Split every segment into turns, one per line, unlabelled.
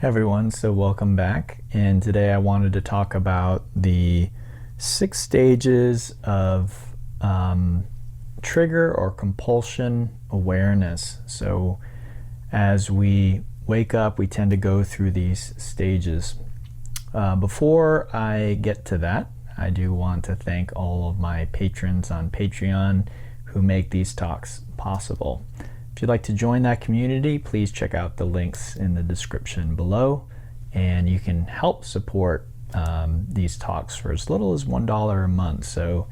Hey everyone, so welcome back, and today I wanted to talk about the 6 stages of trigger or compulsion awareness. So as we wake up, we tend to go through these stages. Before I get to that, I do want to thank all of my patrons on Patreon who make these talks possible. If you'd like to join that community, please check out the links in the description below, and you can help support these talks for as little as $1 a month. So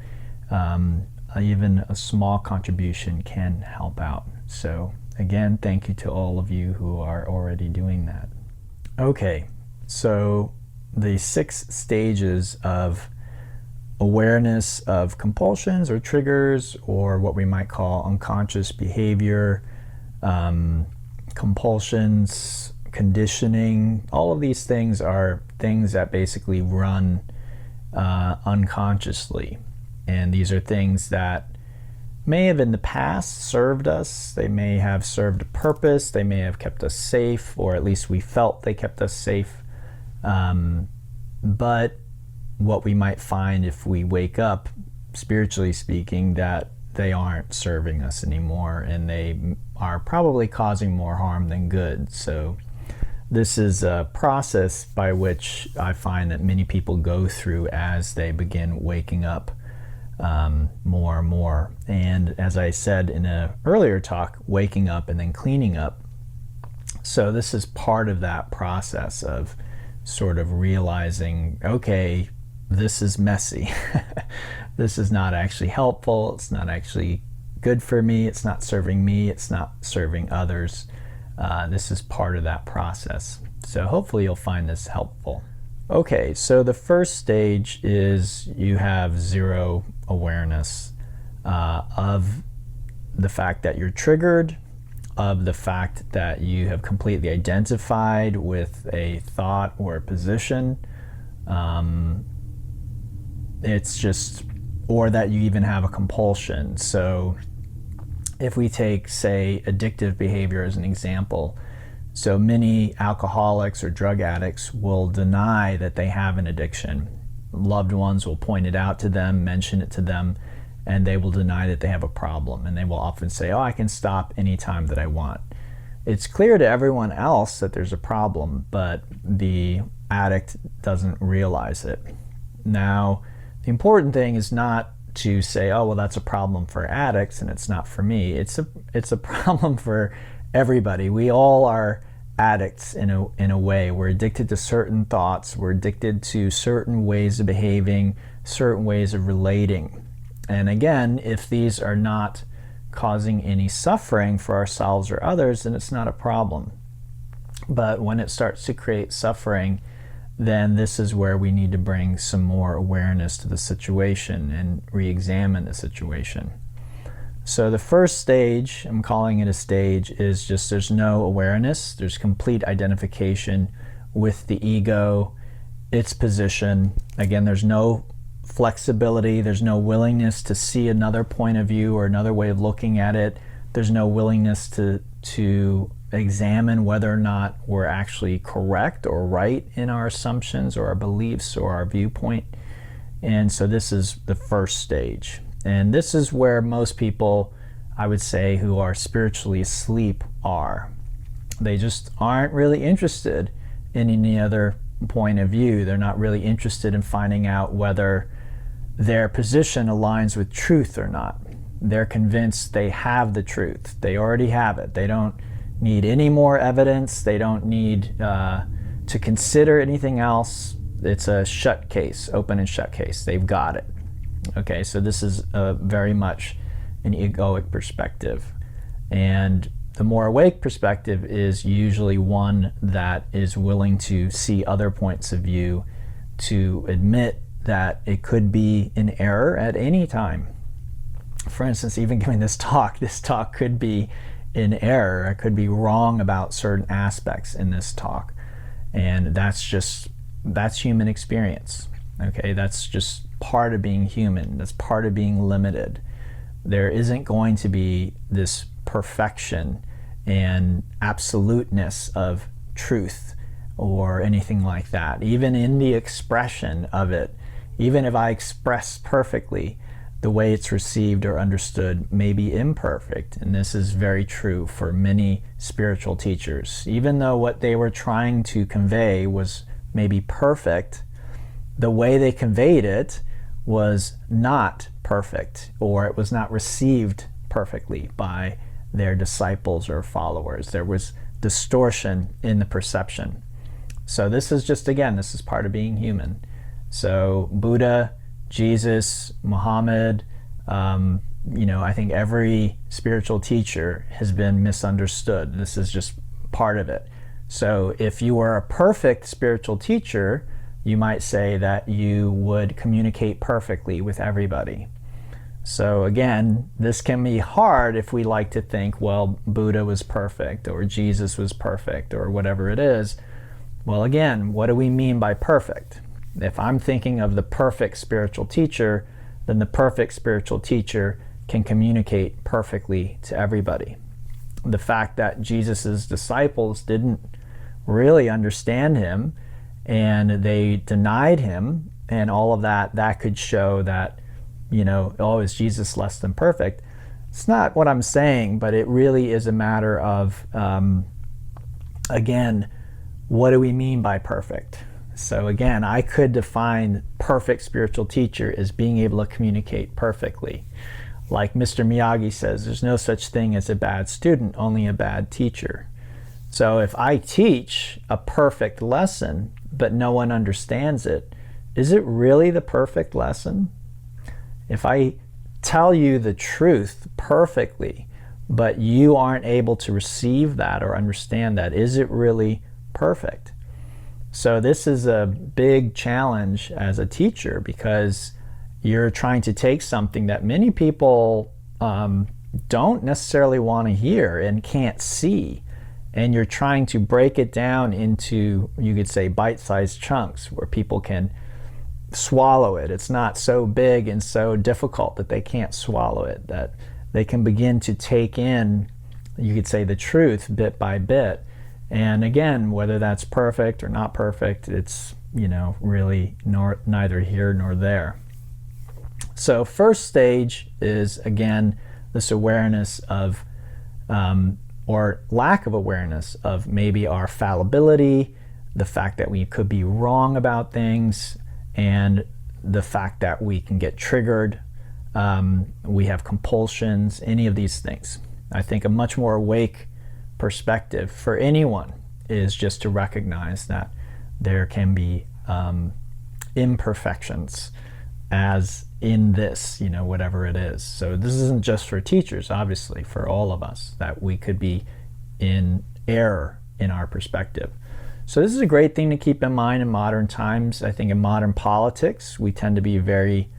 even a small contribution can help out. So again, thank you to all of you who are already doing that. Okay, so the 6 stages of awareness of compulsions or triggers, or what we might call unconscious behavior, compulsions, conditioning. All of these things are things that basically run unconsciously, and these are things that may have in the past served us. They may have served a purpose. They may have kept us safe, or at least we felt they kept us safe. But what we might find if we wake up, spiritually speaking, that they aren't serving us anymore, and they are probably causing more harm than good. So this is a process by which I find that many people go through as they begin waking up more and more. And as I said in an earlier talk, waking up and then cleaning up. So this is part of that process of sort of realizing, okay, this is messy. This is not actually helpful. It's not actually good for me. It's not serving me. It's not serving others. This is part of that process. So hopefully you'll find this helpful. Okay, so the first stage is you have zero awareness of the fact that you're triggered, of the fact that you have completely identified with a thought or a position. It's just, or that you even have a compulsion. So if we take, say, addictive behavior as an example, so many alcoholics or drug addicts will deny that they have an addiction. Loved ones will point it out to them, mention it to them, and they will deny that they have a problem. And they will often say, oh, I can stop anytime that I want. It's clear to everyone else that there's a problem, but the addict doesn't realize it. Now, the important thing is not to say, oh, well, that's a problem for addicts and it's not for me. It's a problem for everybody. We all are addicts in a way. We're addicted to certain thoughts. We're addicted to certain ways of behaving, certain ways of relating. And again, if these are not causing any suffering for ourselves or others, then it's not a problem. But when it starts to create suffering, then this is where we need to bring some more awareness to the situation and re-examine the situation. So the first stage, I'm calling it a stage, is just there's no awareness. There's complete identification with the ego, its position. Again, there's no flexibility. There's no willingness to see another point of view or another way of looking at it. There's no willingness to examine whether or not we're actually correct or right in our assumptions or our beliefs or our viewpoint. And so this is the first stage. And this is where most people, I would say, who are spiritually asleep are. They just aren't really interested in any other point of view. They're not really interested in finding out whether their position aligns with truth or not. They're convinced they have the truth. They already have it. They don't need any more evidence. They don't need to consider anything else. It's a shut case, open and shut case. They've got it. Okay, so this is very much an egoic perspective. And the more awake perspective is usually one that is willing to see other points of view, to admit that it could be an error at any time. For instance, even giving this talk could be in error. I could be wrong about certain aspects in this talk, and that's human experience. Okay, that's just part of being human. That's part of being limited. There isn't going to be this perfection and absoluteness of truth or anything like that. Even in the expression of it, even if I express perfectly, the way it's received or understood may be imperfect. And this is very true for many spiritual teachers. Even though what they were trying to convey was maybe perfect, the way they conveyed it was not perfect, or it was not received perfectly by their disciples or followers. There was distortion in the perception. So this is just, again, this is part of being human. So Buddha, Jesus, Muhammad, I think every spiritual teacher has been misunderstood. This is just part of it. So if you were a perfect spiritual teacher, you might say that you would communicate perfectly with everybody. So again, this can be hard if we like to think, well, Buddha was perfect, or Jesus was perfect, or whatever it is. Well, again, what do we mean by perfect? If I'm thinking of the perfect spiritual teacher, then the perfect spiritual teacher can communicate perfectly to everybody. The fact that Jesus' disciples didn't really understand him and they denied him and all of that, that could show that, is Jesus less than perfect? It's not what I'm saying, but it really is a matter of, again, what do we mean by perfect? So again, I could define perfect spiritual teacher as being able to communicate perfectly. Like Mr. Miyagi says, there's no such thing as a bad student, only a bad teacher. So if I teach a perfect lesson, but no one understands it, is it really the perfect lesson? If I tell you the truth perfectly, but you aren't able to receive that or understand that, is it really perfect? So this is a big challenge as a teacher, because you're trying to take something that many people don't necessarily want to hear and can't see, and you're trying to break it down into, you could say, bite-sized chunks where people can swallow it. It's not so big and so difficult that they can't swallow it, that they can begin to take in, you could say, the truth bit by bit. And again, whether that's perfect or not perfect, it's, really neither here nor there. So first stage is, again, this awareness of, or lack of awareness of maybe our fallibility, the fact that we could be wrong about things, and the fact that we can get triggered, we have compulsions, any of these things. I think a much more awake perspective for anyone is just to recognize that there can be imperfections as in this, whatever it is. So this isn't just for teachers, obviously, for all of us, that we could be in error in our perspective. So this is a great thing to keep in mind in modern times. I think in modern politics, we tend to be very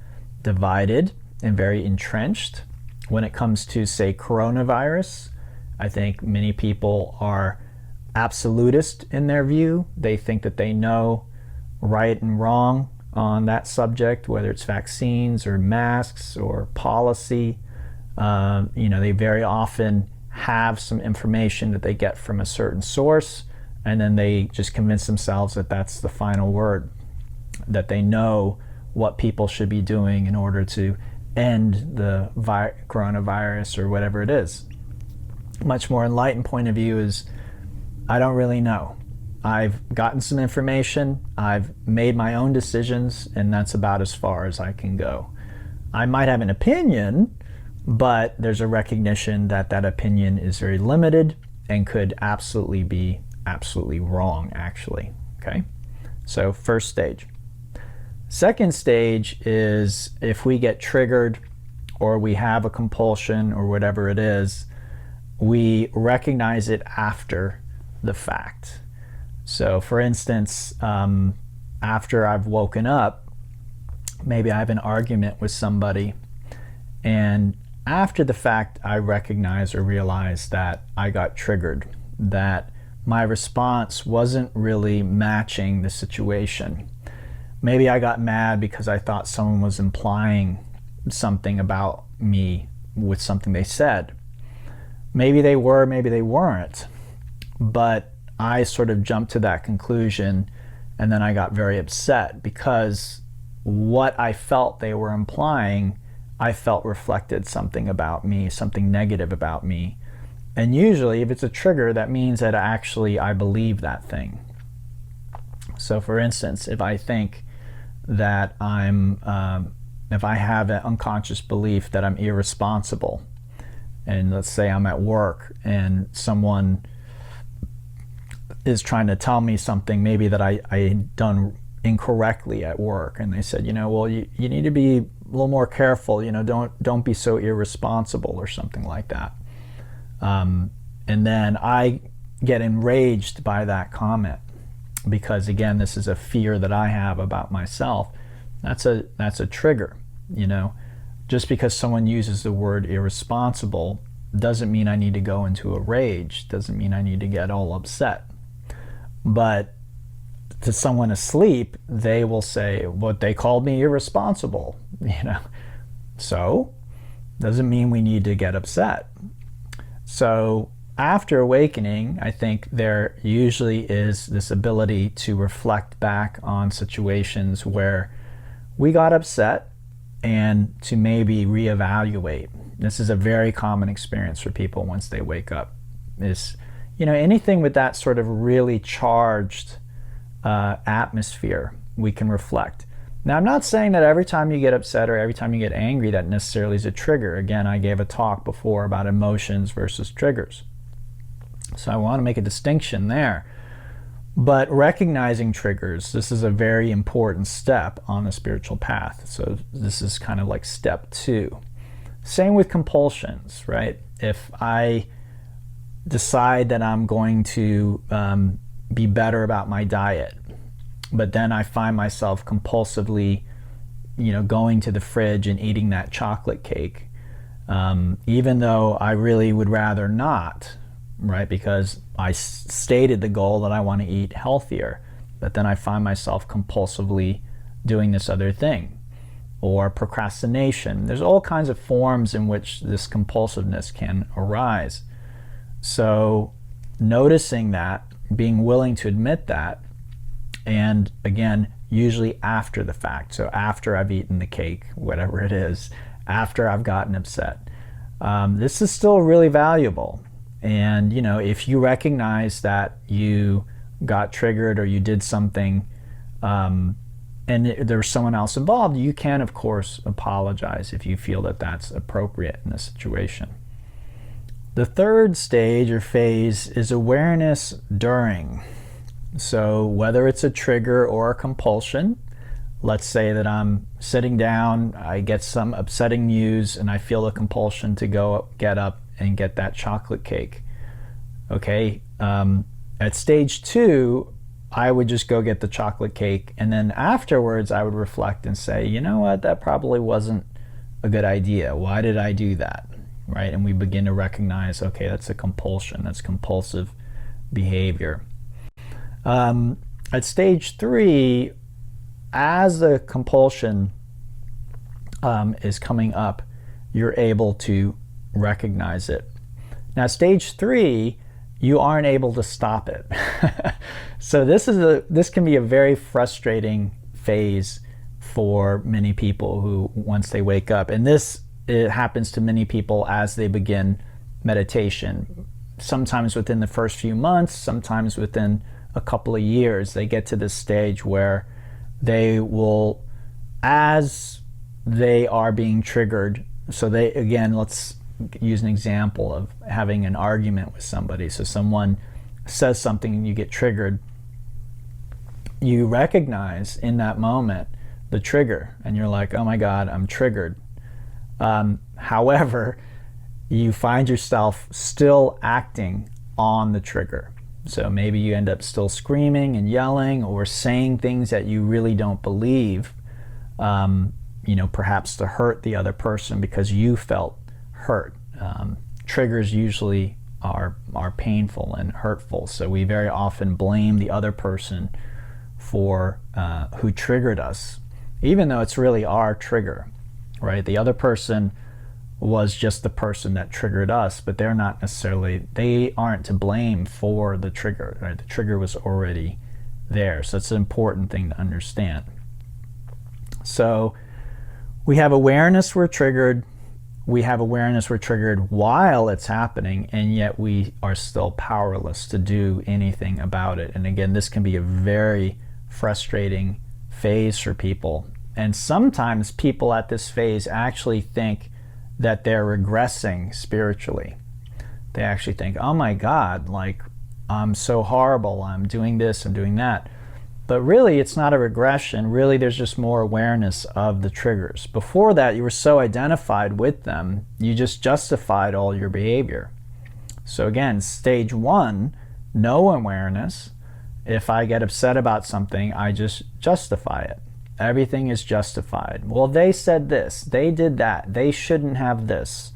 divided and very entrenched. When it comes to, say, coronavirus, I think many people are absolutist in their view. They think that they know right and wrong on that subject, whether it's vaccines or masks or policy. They very often have some information that they get from a certain source, and then they just convince themselves that that's the final word, that they know what people should be doing in order to end the coronavirus or whatever it is. Much more enlightened point of view is, I don't really know. I've gotten some information, I've made my own decisions, and that's about as far as I can go. I might have an opinion, but there's a recognition that that opinion is very limited and could absolutely be absolutely wrong, actually. Okay? So first stage. Second stage is if we get triggered or we have a compulsion or whatever it is, we recognize it after the fact. So for instance, after I've woken up, maybe I have an argument with somebody, and after the fact I recognize or realize that I got triggered, that my response wasn't really matching the situation. Maybe I got mad because I thought someone was implying something about me with something they said. Maybe they were, maybe they weren't. But I sort of jumped to that conclusion, and then I got very upset because what I felt they were implying, I felt reflected something about me, something negative about me. And usually if it's a trigger, that means that actually I believe that thing. So for instance, if I think that if I have an unconscious belief that I'm irresponsible, and let's say I'm at work and someone is trying to tell me something maybe that I done incorrectly at work, and they said, well, you need to be a little more careful, don't be so irresponsible or something like that. And then I get enraged by that comment because, again, this is a fear that I have about myself. That's a trigger. Just because someone uses the word irresponsible doesn't mean I need to go into a rage, doesn't mean I need to get all upset. But to someone asleep, they will say, well, they called me irresponsible, So, doesn't mean we need to get upset. So, after awakening, I think there usually is this ability to reflect back on situations where we got upset and to maybe reevaluate. This is a very common experience for people once they wake up. Is anything with that sort of really charged atmosphere, we can reflect. Now, I'm not saying that every time you get upset or every time you get angry that necessarily is a trigger. Again, I gave a talk before about emotions versus triggers. So I want to make a distinction there. But recognizing triggers, this is a very important step on the spiritual path. So this is kind of like step 2. Same with compulsions, right? If I decide that I'm going to be better about my diet, but then I find myself compulsively, going to the fridge and eating that chocolate cake, even though I really would rather not, right? Because I stated the goal that I want to eat healthier, but then I find myself compulsively doing this other thing. Or procrastination. There's all kinds of forms in which this compulsiveness can arise. So noticing that, being willing to admit that, and again, usually after the fact. So after I've eaten the cake, whatever it is, after I've gotten upset. This is still really valuable. And if you recognize that you got triggered or you did something and there's someone else involved, you can, of course, apologize if you feel that that's appropriate in a situation. The third stage or phase is awareness during. So whether it's a trigger or a compulsion, let's say that I'm sitting down, I get some upsetting news, and I feel a compulsion to get up and get that chocolate cake. Okay, at stage 2, I would just go get the chocolate cake, and then afterwards I would reflect and say, you know what, that probably wasn't a good idea. Why did I do that? Right? And we begin to recognize, okay, that's a compulsion, that's compulsive behavior. At stage 3, as the compulsion is coming up, you're able to recognize it. Now, stage 3, you aren't able to stop it. So this can be a very frustrating phase for many people who, once they wake up, and it happens to many people as they begin meditation. Sometimes within the first few months, sometimes within a couple of years, they get to this stage where they will, as they are being triggered, so they, again, let's use an example of having an argument with somebody. So someone says something and you get triggered. You recognize in that moment the trigger and you're like, oh my God, I'm triggered. However, you find yourself still acting on the trigger. So maybe you end up still screaming and yelling or saying things that you really don't believe, perhaps to hurt the other person because you felt hurt. Triggers usually are painful and hurtful, so we very often blame the other person for who triggered us, even though it's really our trigger, right? The other person was just the person that triggered us, but they're not necessarily, they aren't to blame for the trigger, right? The trigger was already there. So it's an important thing to understand. So we have awareness we're triggered. We have awareness we're triggered while it's happening, and yet we are still powerless to do anything about it. And again, this can be a very frustrating phase for people. And sometimes people at this phase actually think that they're regressing spiritually. They actually think, oh my God, like, I'm so horrible, I'm doing this, I'm doing that. But really, it's not a regression. Really, there's just more awareness of the triggers. Before that, you were so identified with them, you just justified all your behavior. So again, stage 1, no awareness. If I get upset about something, I just justify it. Everything is justified. Well, they said this, they did that, they shouldn't have this.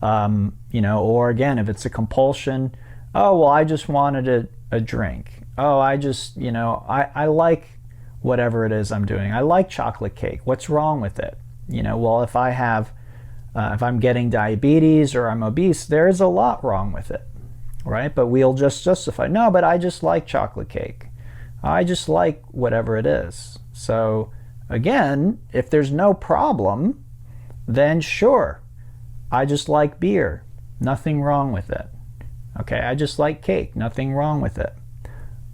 Or again, if it's a compulsion, oh, well, I just wanted a drink. Oh, I just, I like whatever it is I'm doing. I like chocolate cake. What's wrong with it? Well, if I'm getting diabetes or I'm obese, there is a lot wrong with it, right? But we'll just justify, no, but I just like chocolate cake. I just like whatever it is. So again, if there's no problem, then sure, I just like beer. Nothing wrong with it. Okay, I just like cake. Nothing wrong with it.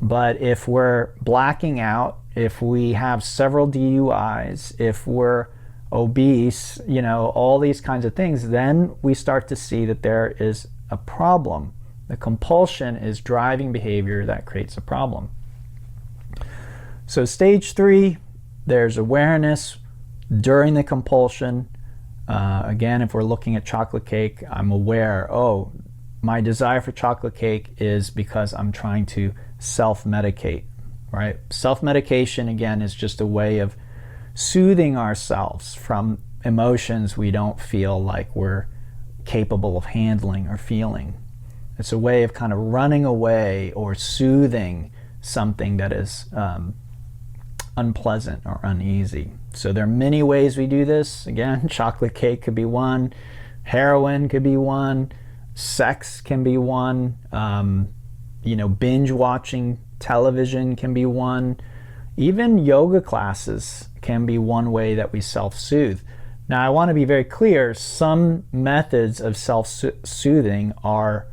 But if we're blacking out, if we have several DUIs, if we're obese, all these kinds of things, then we start to see that there is a problem. The compulsion is driving behavior that creates a problem. So stage 3, there's awareness during the compulsion. Again, if we're looking at chocolate cake, I'm aware, oh, my desire for chocolate cake is because I'm trying to self-medicate, right? Self-medication, again, is just a way of soothing ourselves from emotions we don't feel like we're capable of handling or feeling. It's a way of kind of running away or soothing something that is unpleasant or uneasy. So there are many ways we do this. Again, chocolate cake could be one, heroin could be one, sex can be one, binge watching television can be one, even yoga classes can be one way that we self-soothe. Now, I want to be very clear, some methods of self-soothing are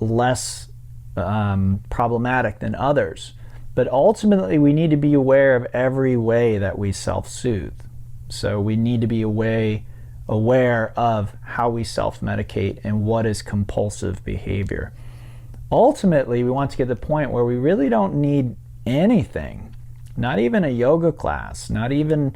less problematic than others. But ultimately, we need to be aware of every way that we self-soothe. So we need to be aware of how we self-medicate and what is compulsive behavior. Ultimately, we want to get to the point where we really don't need anything, not even a yoga class, not even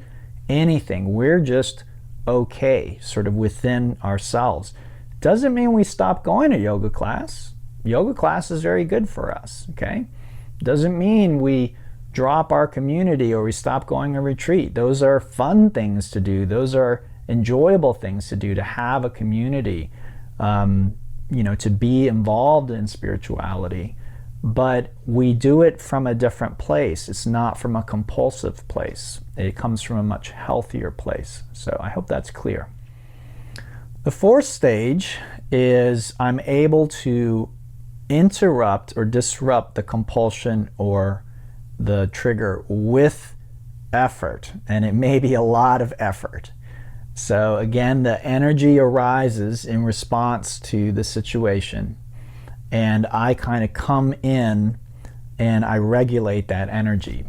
anything. We're just okay, sort of within ourselves. Doesn't mean we stop going to yoga class. Yoga class is very good for us, okay? Doesn't mean we drop our community or we stop going to retreat. Those are fun things to do. Those are enjoyable things to do, to have a community, to be involved in spirituality. But we do it from a different place. It's not from a compulsive place. It comes from a much healthier place. So I hope that's clear. The 4th stage is I'm able to interrupt or disrupt the compulsion or the trigger with effort, and it may be a lot of effort. So again, the energy arises in response to the situation, and I kind of come in and I regulate that energy.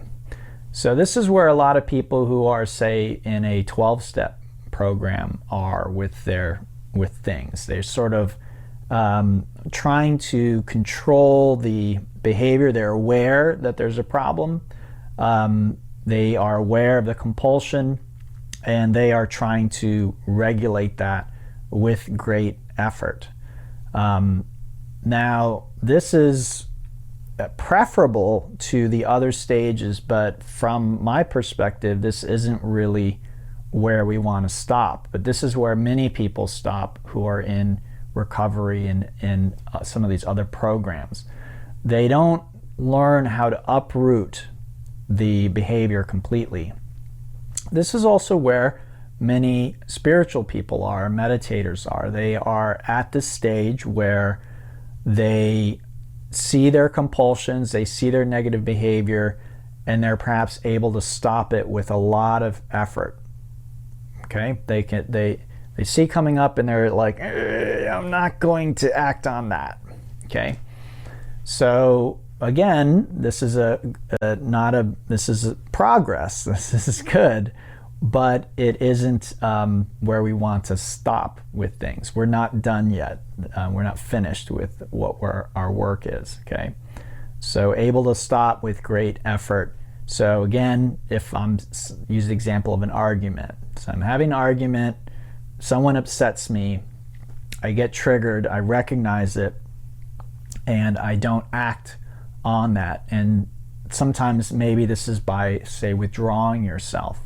So this is where a lot of people who are, say, in a 12-step program are with things. They're sort of trying to control the behavior. They're aware that there's a problem. They are aware of the compulsion, and they are trying to regulate that with great effort. Now, this is preferable to the other stages, but from my perspective, this isn't really where we want to stop. But this is where many people stop who are in recovery and in some of these other programs. They don't learn how to uproot the behavior completely. This is also where many spiritual people are, meditators are. They are at the stage where they see their compulsions, they see their negative behavior, and they're perhaps able to stop it with a lot of effort. Okay, they see coming up and they're like, I'm not going to act on that. Okay, so again, this is this is a progress. This is good, but it isn't where we want to stop with things. We're not done yet. We're not finished with what our work is. Okay, so able to stop with great effort. So again, if I'm use the example of an argument. So I'm having an argument, someone upsets me, I get triggered, I recognize it, and I don't act on that. And sometimes maybe this is by, say, withdrawing yourself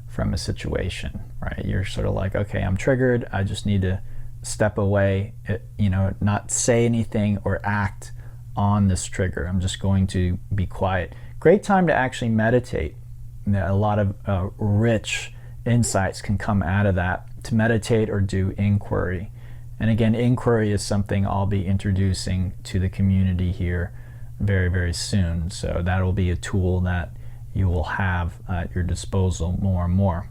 from a situation, right? You're sort of like, okay, I'm triggered, I just need to step away, not say anything or act on this trigger. I'm just going to be quiet. Great time to actually meditate. A lot of rich insights can come out of that, to meditate or do inquiry. And again, inquiry is something I'll be introducing to the community here very, very soon. So that'll be a tool that you will have at your disposal more and more.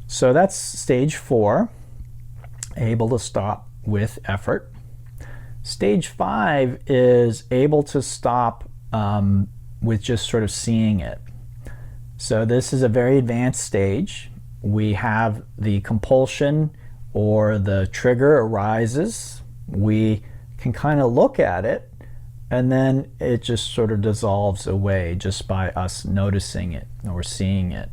So that's stage 4, able to stop with effort. Stage 5 is able to stop with just sort of seeing it. So this is a very advanced stage. We have the compulsion or the trigger arises. We can kind of look at it, and then it just sort of dissolves away just by us noticing it or seeing it.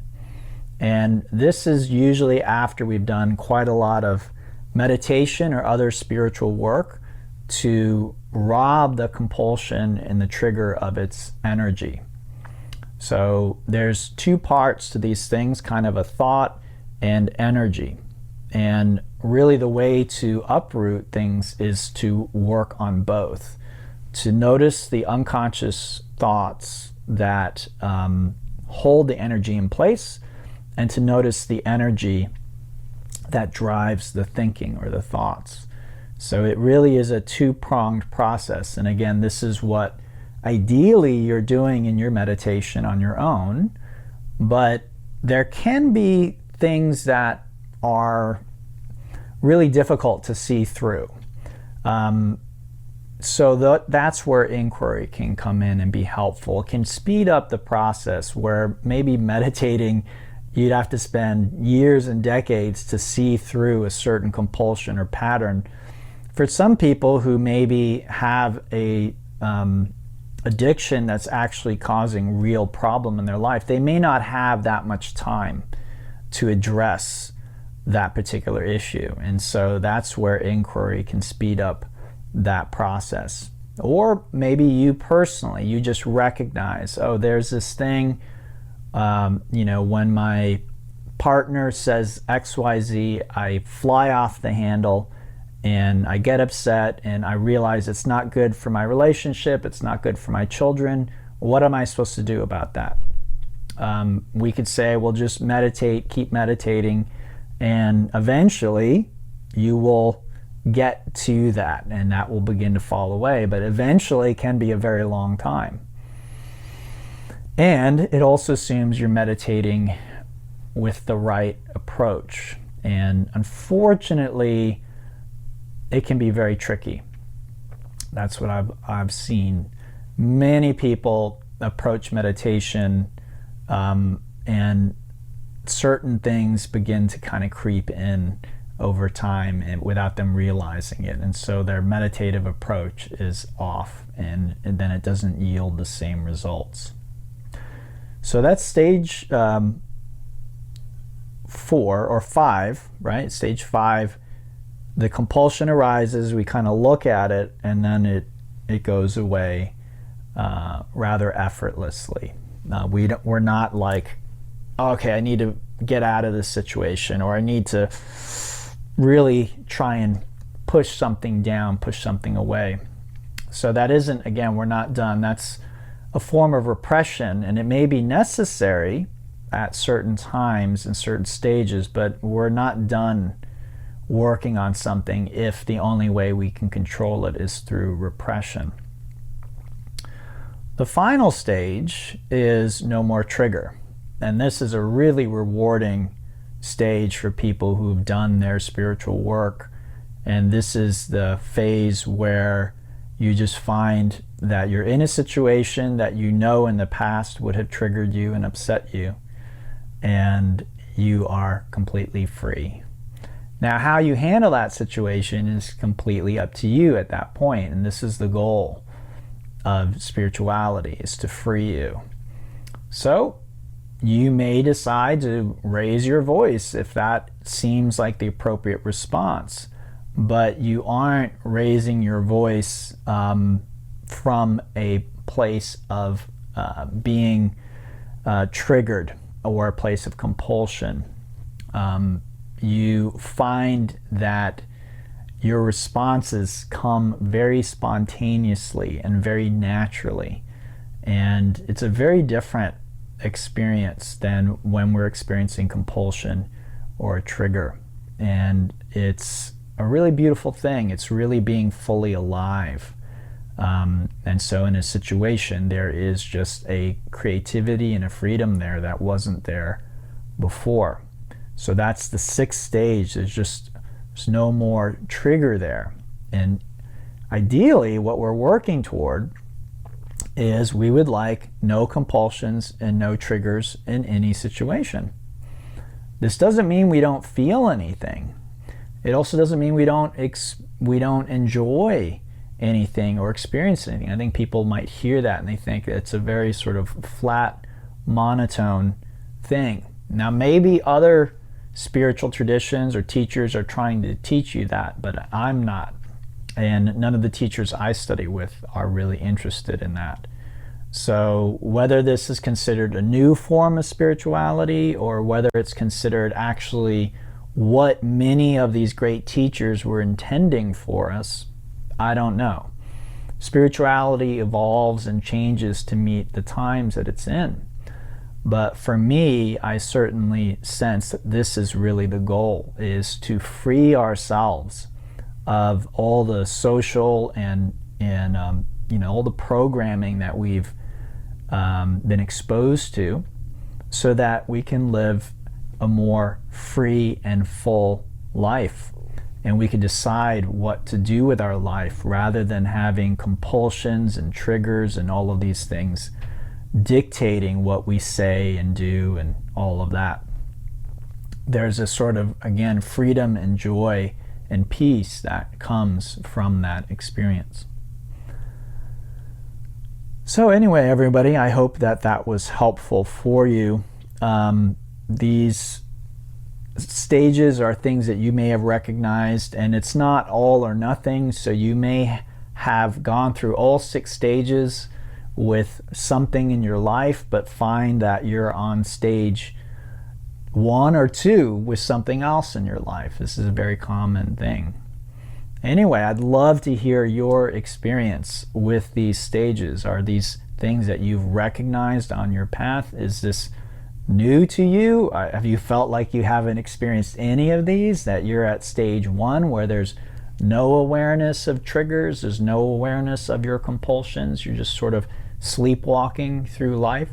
And this is usually after we've done quite a lot of meditation or other spiritual work to rob the compulsion and the trigger of its energy. So there's 2 parts to these things, kind of a thought and energy. And really the way to uproot things is to work on both. To notice the unconscious thoughts that hold the energy in place, and to notice the energy that drives the thinking or the thoughts. So it really is a 2-pronged process. And again, this is what ideally you're doing in your meditation on your own, but there can be things that are really difficult to see through. So that's where inquiry can come in and be helpful. It can speed up the process where maybe meditating, you'd have to spend years and decades to see through a certain compulsion or pattern. For some people who maybe have a addiction that's actually causing real problem in their life, they may not have that much time to address that particular issue. And so that's where inquiry can speed up that process. Or maybe you personally, you just recognize, oh, there's this thing, when my partner says XYZ, I fly off the handle and I get upset and I realize it's not good for my relationship, it's not good for my children. What am I supposed to do about that? We could say, well, just meditate, keep meditating, and eventually you will get to that and that will begin to fall away, but eventually can be a very long time. And it also assumes you're meditating with the right approach. And unfortunately, it can be very tricky. That's what I've seen. Many people approach meditation and certain things begin to kind of creep in over time and without them realizing it. And so their meditative approach is off and then it doesn't yield the same results. So that's stage 4 or 5, right? Stage 5. The compulsion arises, we kind of look at it, and then it goes away rather effortlessly. We're not like, okay, I need to get out of this situation, or I need to really try and push something down, push something away. So that isn't, again, we're not done. That's a form of repression, and it may be necessary at certain times and certain stages, but we're not done working on something if the only way we can control it is through repression. The final stage is no more trigger. And this is a really rewarding stage for people who've done their spiritual work. And this is the phase where you just find that you're in a situation that you know in the past would have triggered you and upset you, and you are completely free. Now, how you handle that situation is completely up to you at that point, and this is the goal of spirituality, is to free you. So you may decide to raise your voice if that seems like the appropriate response, but you aren't raising your voice from a place of being triggered or a place of compulsion. You find that your responses come very spontaneously and very naturally, and it's a very different experience than when we're experiencing compulsion or a trigger. And it's a really beautiful thing. It's really being fully alive. And so in a situation, there is just a creativity and a freedom there that wasn't there before. So that's the sixth stage. There's no more trigger there. And ideally, what we're working toward is we would like no compulsions and no triggers in any situation. This doesn't mean we don't feel anything. It also doesn't mean we don't enjoy anything or experience anything. I think people might hear that and they think it's a very sort of flat, monotone thing. Now, maybe other spiritual traditions or teachers are trying to teach you that, but I'm not. And none of the teachers I study with are really interested in that. So whether this is considered a new form of spirituality or whether it's considered actually what many of these great teachers were intending for us, I don't know. Spirituality evolves and changes to meet the times that it's in. But for me, I certainly sense that this is really the goal, is to free ourselves of all the social and all the programming that we've been exposed to, so that we can live a more free and full life, and we can decide what to do with our life rather than having compulsions and triggers and all of these things dictating what we say and do and all of that. There's a sort of, again, freedom and joy and peace that comes from that experience. So anyway, everybody, I hope that that was helpful for you. These stages are things that you may have recognized, and it's not all or nothing. So you may have gone through all 6 stages with something in your life, but find that you're on stage 1 or 2 with something else in your life. This is a very common thing. Anyway, I'd love to hear your experience with these stages. Are these things that you've recognized on your path? Is this new to you? Have you felt like you haven't experienced any of these, that you're at stage 1 where there's no awareness of triggers, there's no awareness of your compulsions, you're just sort of sleepwalking through life?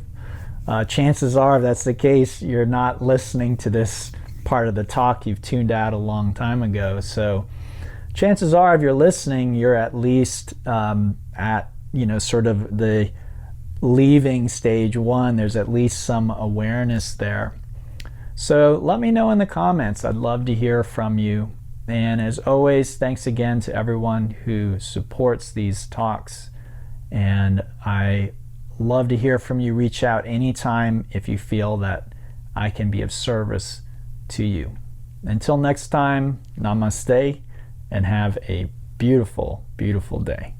Chances are, if that's the case, you're not listening to this part of the talk. You've tuned out a long time ago. So chances are, if you're listening, you're at least at sort of the leaving stage 1. There's at least some awareness there. So let me know in the comments. I'd love to hear from you. And as always, thanks again to everyone who supports these talks. And I love to hear from you. Reach out anytime if you feel that I can be of service to you. Until next time, namaste, and have a beautiful, beautiful day.